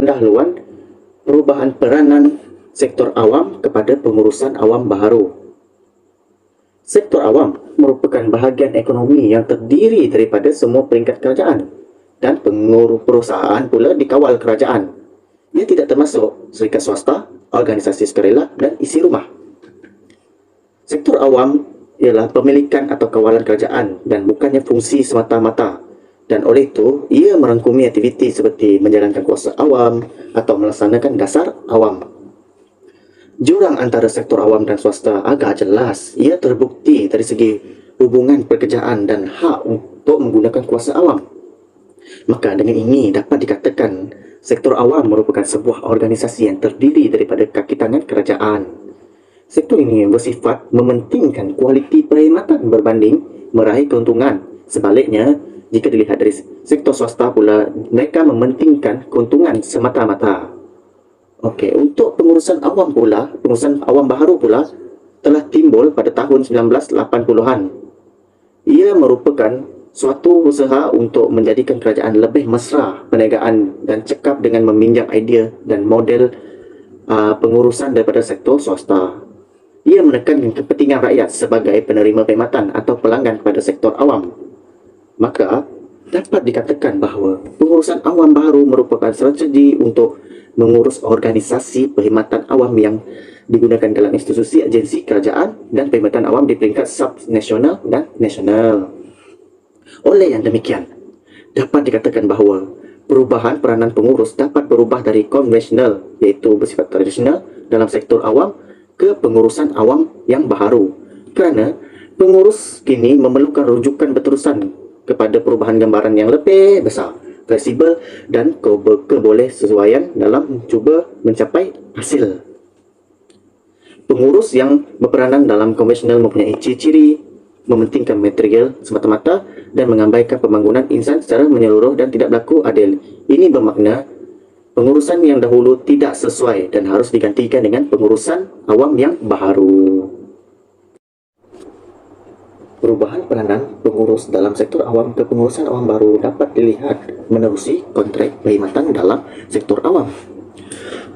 pendahuluan perubahan peranan sektor awam kepada pengurusan awam baharu. Sektor awam merupakan bahagian ekonomi yang terdiri daripada semua peringkat kerajaan dan pengurus perusahaan pula dikawal kerajaan. Ia tidak termasuk syarikat swasta, organisasi sukarela dan isi rumah. Sektor awam ialah pemilikan atau kawalan kerajaan dan bukannya fungsi semata-mata, dan oleh itu ia merangkumi aktiviti seperti menjalankan kuasa awam atau melaksanakan dasar awam. Jurang antara sektor awam dan swasta agak jelas. Ia terbukti dari segi hubungan pekerjaan dan hak untuk menggunakan kuasa awam. Maka dengan ini dapat dikatakan sektor awam merupakan sebuah organisasi yang terdiri daripada kaki tangan kerajaan. Sektor ini bersifat mementingkan kualiti perkhidmatan berbanding meraih keuntungan. Sebaliknya, jika dilihat dari sektor swasta pula, mereka mementingkan keuntungan semata-mata. Okey, untuk pengurusan awam pula, pengurusan awam baharu pula telah timbul pada tahun 1980-an. Ia merupakan suatu usaha untuk menjadikan kerajaan lebih mesra perniagaan dan cekap dengan meminjam idea dan model pengurusan daripada sektor swasta. Ia menekankan kepentingan rakyat sebagai penerima perkhidmatan atau pelanggan pada sektor awam. Maka, dapat dikatakan bahawa pengurusan awam baharu merupakan strategi untuk mengurus organisasi perkhidmatan awam yang digunakan dalam institusi agensi kerajaan dan perkhidmatan awam di peringkat subnasional dan nasional. Oleh yang demikian, dapat dikatakan bahawa perubahan peranan pengurus dapat berubah dari konvensional, iaitu bersifat tradisional dalam sektor awam, ke pengurusan awam yang baharu. Kerana pengurus kini memerlukan rujukan berterusan kepada perubahan gambaran yang lebih besar, fleksibel dan kebolehsesuaian dalam cuba mencapai hasil. Pengurus yang berperanan dalam konvensional mempunyai ciri-ciri mementingkan material semata-mata dan mengabaikan pembangunan insan secara menyeluruh dan tidak berlaku adil. Ini bermakna pengurusan yang dahulu tidak sesuai dan harus digantikan dengan pengurusan awam yang baharu. Perubahan peranan pengurus dalam sektor awam ke pengurusan awam baru dapat dilihat menerusi kontrak perkhidmatan dalam sektor awam.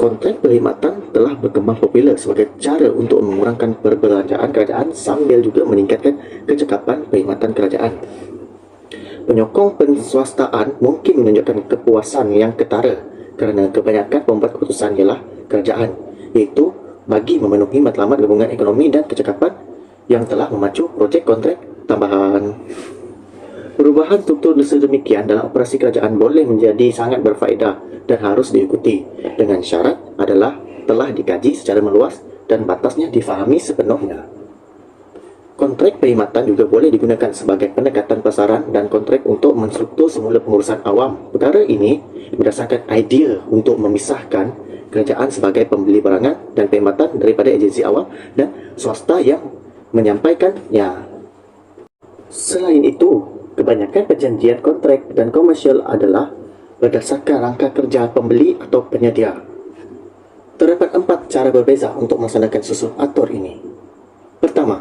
Kontrak perkhidmatan telah berkembang popular sebagai cara untuk mengurangkan perbelanjaan kerajaan sambil juga meningkatkan kecekapan perkhidmatan kerajaan. Penyokong penswastaan mungkin menunjukkan kepuasan yang ketara kerana kebanyakan pembuat keputusan ialah kerajaan, iaitu bagi memenuhi matlamat gabungan ekonomi dan kecekapan yang telah memacu projek kontrak tambahan. Perubahan struktur sedemikian dalam operasi kerajaan boleh menjadi sangat berfaedah dan harus diikuti, dengan syarat adalah telah dikaji secara meluas dan batasnya difahami sepenuhnya. Kontrak perkhidmatan juga boleh digunakan sebagai pendekatan pasaran dan kontrak untuk menstruktur semula pengurusan awam. Perkara ini berdasarkan idea untuk memisahkan kerajaan sebagai pembeli barangan dan perkhidmatan daripada agensi awam dan swasta yang menyampaikannya. Selain itu, kebanyakan perjanjian kontrak dan komersial adalah berdasarkan rangka kerja pembeli atau penyedia. Terdapat 4 cara berbeza untuk melaksanakan susun atur ini. Pertama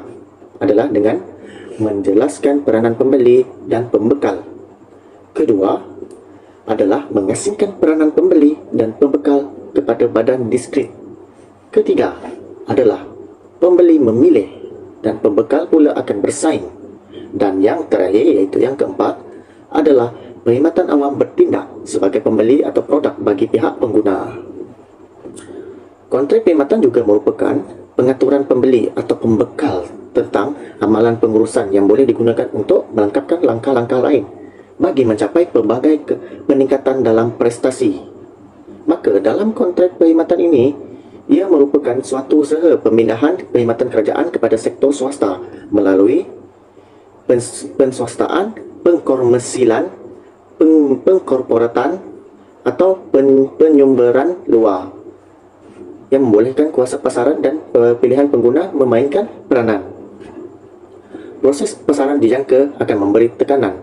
adalah dengan menjelaskan peranan pembeli dan pembekal. Kedua adalah mengasingkan peranan pembeli dan pembekal kepada badan diskret. Ketiga adalah pembeli memilih dan pembekal pula akan bersaing. Dan yang terakhir, iaitu yang keempat, adalah perkhidmatan awam bertindak sebagai pembeli atau produk bagi pihak pengguna. Kontrak perkhidmatan juga merupakan pengaturan pembeli atau pembekal tentang amalan pengurusan yang boleh digunakan untuk melengkapkan langkah-langkah lain bagi mencapai pelbagai peningkatan dalam prestasi. Maka dalam kontrak perkhidmatan ini, ia merupakan suatu usaha pemindahan perkhidmatan kerajaan kepada sektor swasta melalui penswastaan, pengkomersilan, pengkorporatan atau penyumberan luar yang membolehkan kuasa pasaran dan pilihan pengguna memainkan peranan. Proses pasaran dijangka akan memberi tekanan,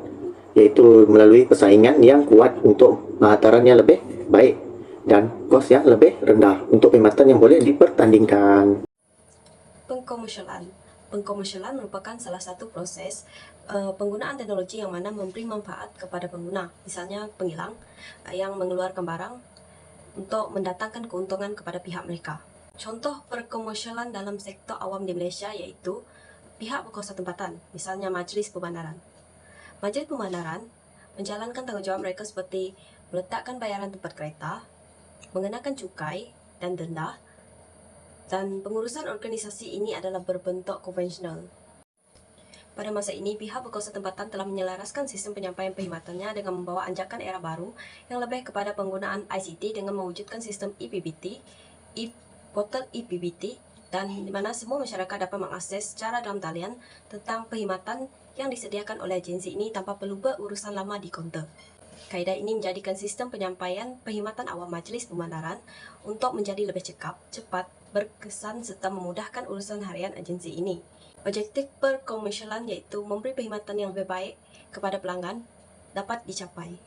iaitu melalui persaingan yang kuat untuk hantaran yang lebih baik dan kos yang lebih rendah untuk perkhidmatan yang boleh dipertandingkan. Pengkomersialan. Pengkomersialan merupakan salah satu proses penggunaan teknologi yang mana memberi manfaat kepada pengguna, misalnya penghilang yang mengeluarkan barang untuk mendatangkan keuntungan kepada pihak mereka. Contoh perkomersialan dalam sektor awam di Malaysia iaitu pihak berkuasa tempatan, misalnya Majlis Pembandaran. Majlis Pembandaran menjalankan tanggungjawab mereka seperti meletakkan bayaran tempat kereta, mengenakan cukai dan denda, dan pengurusan organisasi ini adalah berbentuk konvensional. Pada masa ini, pihak berkuasa tempatan telah menyelaraskan sistem penyampaian perkhidmatannya dengan membawa anjakan era baru yang lebih kepada penggunaan ICT dengan mewujudkan sistem ePBT, portal ePBT, dan di mana semua masyarakat dapat mengakses secara dalam talian tentang perkhidmatan yang disediakan oleh agensi ini tanpa perlu berurusan lama di kaunter. Kaedah ini menjadikan sistem penyampaian perkhidmatan awam Majlis Pembandaran untuk menjadi lebih cepat, berkesan serta memudahkan urusan harian agensi ini. Objektif perkomersialan iaitu memberi perkhidmatan yang lebih baik kepada pelanggan dapat dicapai.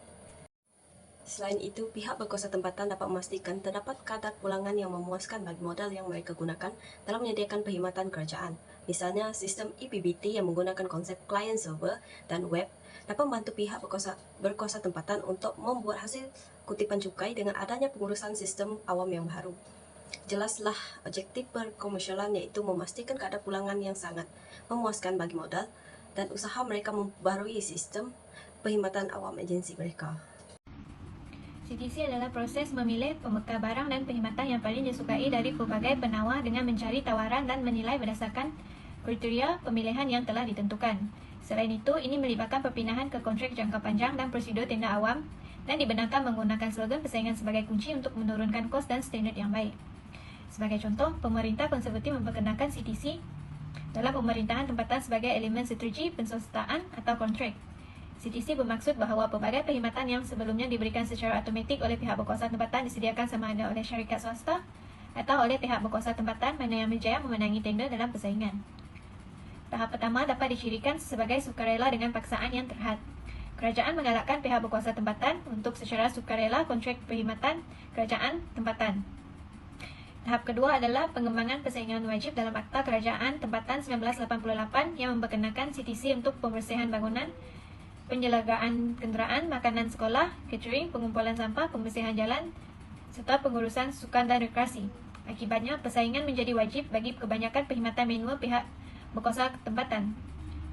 Selain itu, pihak berkuasa tempatan dapat memastikan terdapat kadar pulangan yang memuaskan bagi modal yang mereka gunakan dalam menyediakan perkhidmatan kerajaan. Misalnya, sistem ePBT yang menggunakan konsep client server dan web dapat membantu pihak berkuasa tempatan untuk membuat hasil kutipan cukai dengan adanya pengurusan sistem awam yang baru. Jelaslah objektif perkomersialan iaitu memastikan kadar pulangan yang sangat memuaskan bagi modal dan usaha mereka memperbarui sistem perkhidmatan awam agensi mereka. CTC adalah proses memilih pembekal barang dan perkhidmatan yang paling disukai dari pelbagai penawar dengan mencari tawaran dan menilai berdasarkan kriteria pemilihan yang telah ditentukan. Selain itu, ini melibatkan perpindahan ke kontrak jangka panjang dan prosedur tender awam dan dibenarkan menggunakan slogan persaingan sebagai kunci untuk menurunkan kos dan standard yang baik. Sebagai contoh, pemerintah konservatif memperkenalkan CTC dalam pemerintahan tempatan sebagai elemen strategi penswastaan atau kontrak. CTC bermaksud bahawa pelbagai perkhidmatan yang sebelumnya diberikan secara automatik oleh pihak berkuasa tempatan disediakan sama ada oleh syarikat swasta atau oleh pihak berkuasa tempatan mana yang berjaya memenangi tender dalam persaingan. Tahap pertama dapat dicirikan sebagai sukarela dengan paksaan yang terhad. Kerajaan menggalakkan pihak berkuasa tempatan untuk secara sukarela kontrak perkhidmatan kerajaan tempatan. Tahap kedua adalah pengembangan persaingan wajib dalam Akta Kerajaan Tempatan 1988 yang memperkenalkan CTC untuk pembersihan bangunan, penyelenggaraan kenderaan, makanan sekolah, catering, pengumpulan sampah, pembersihan jalan, serta pengurusan sukan dan rekreasi. Akibatnya, persaingan menjadi wajib bagi kebanyakan perkhidmatan manual pihak berkuasa tempatan.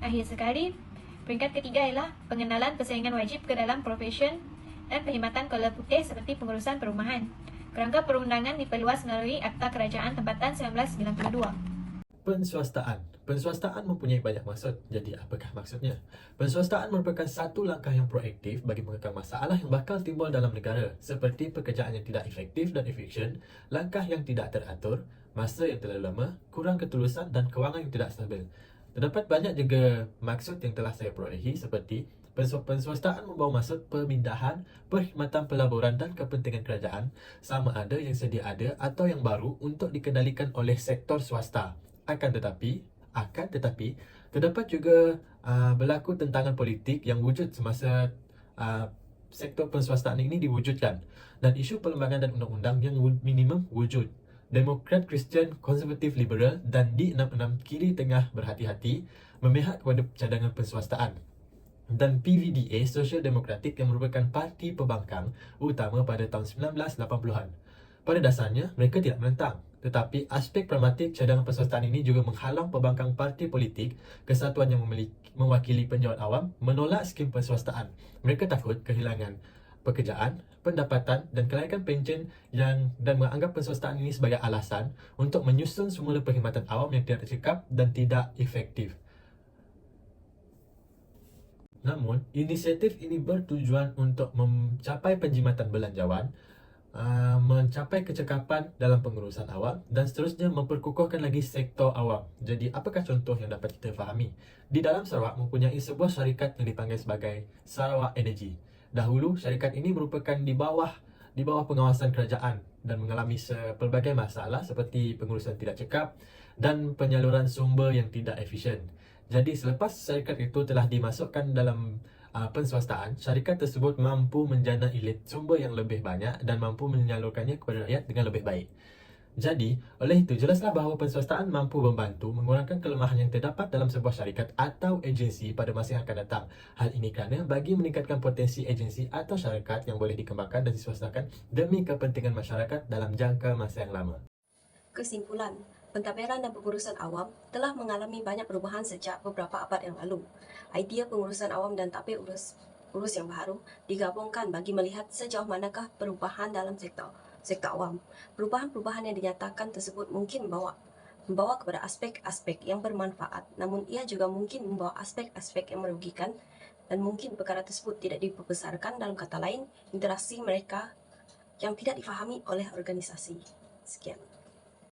Akhir sekali, peringkat ketiga ialah pengenalan persaingan wajib ke dalam profesion dan perkhidmatan kolor putih seperti pengurusan perumahan. Kerangka perundangan diperluas melalui Akta Kerajaan Tempatan 1992. Penswastaan. Penswastaan mempunyai banyak maksud. Jadi, apakah maksudnya? Penswastaan merupakan satu langkah yang proaktif bagi mengekang masalah yang bakal timbul dalam negara, seperti pekerjaan yang tidak efektif dan efisien, langkah yang tidak teratur, masa yang terlalu lama, kurang ketulusan dan kewangan yang tidak stabil. Terdapat banyak juga maksud yang telah saya perolehi seperti penswastaan membawa maksud pemindahan, perkhidmatan pelaburan dan kepentingan kerajaan sama ada yang sedia ada atau yang baru untuk dikendalikan oleh sektor swasta. Akan tetapi, terdapat juga berlaku tentangan politik yang wujud semasa sektor penswastaan ini diwujudkan dan isu perlembagaan dan undang-undang yang minimum wujud. Demokrat, Kristian, Konservatif, Liberal dan D66 kiri tengah berhati-hati memihak kepada cadangan penswastaan. Dan PVDA, Sosial Demokratik yang merupakan parti pembangkang utama pada tahun 1980-an. Pada dasarnya, mereka tidak menentang. Tetapi aspek pragmatik cadangan penswastaan ini juga menghalang pembangkang parti politik kesatuan yang mewakili penjawat awam menolak skim penswastaan. Mereka takut kehilangan pekerjaan, pendapatan dan kelaikan pencen dan menganggap penswastaan ini sebagai alasan untuk menyusun semula perkhidmatan awam yang tidak tercekap dan tidak efektif. Namun, inisiatif ini bertujuan untuk mencapai penjimatan belanjawan, mencapai kecekapan dalam pengurusan awam dan seterusnya memperkukuhkan lagi sektor awam. Jadi, apakah contoh yang dapat kita fahami? Di dalam Sarawak mempunyai sebuah syarikat yang dipanggil sebagai Sarawak Energy. Dahulu, syarikat ini merupakan di bawah pengawasan kerajaan dan mengalami pelbagai masalah seperti pengurusan tidak cekap dan penyaluran sumber yang tidak efisien. Jadi selepas syarikat itu telah dimasukkan dalam penswastaan, syarikat tersebut mampu menjana ilit sumber yang lebih banyak dan mampu menyalurkannya kepada rakyat dengan lebih baik. Jadi, oleh itu jelaslah bahawa penswastaan mampu membantu mengurangkan kelemahan yang terdapat dalam sebuah syarikat atau agensi pada masa yang akan datang. Hal ini kerana bagi meningkatkan potensi agensi atau syarikat yang boleh dikembangkan dan diswastakan demi kepentingan masyarakat dalam jangka masa yang lama. Kesimpulan, pentadbiran dan pengurusan awam telah mengalami banyak perubahan sejak beberapa abad yang lalu. Idea pengurusan awam dan tadbir urus yang baru digabungkan bagi melihat sejauh manakah perubahan dalam sektor awam. Perubahan-perubahan yang dinyatakan tersebut mungkin membawa kepada aspek-aspek yang bermanfaat, namun ia juga mungkin membawa aspek-aspek yang merugikan dan mungkin perkara tersebut tidak diperbesarkan. Dalam kata lain, interaksi mereka yang tidak difahami oleh organisasi. Sekian.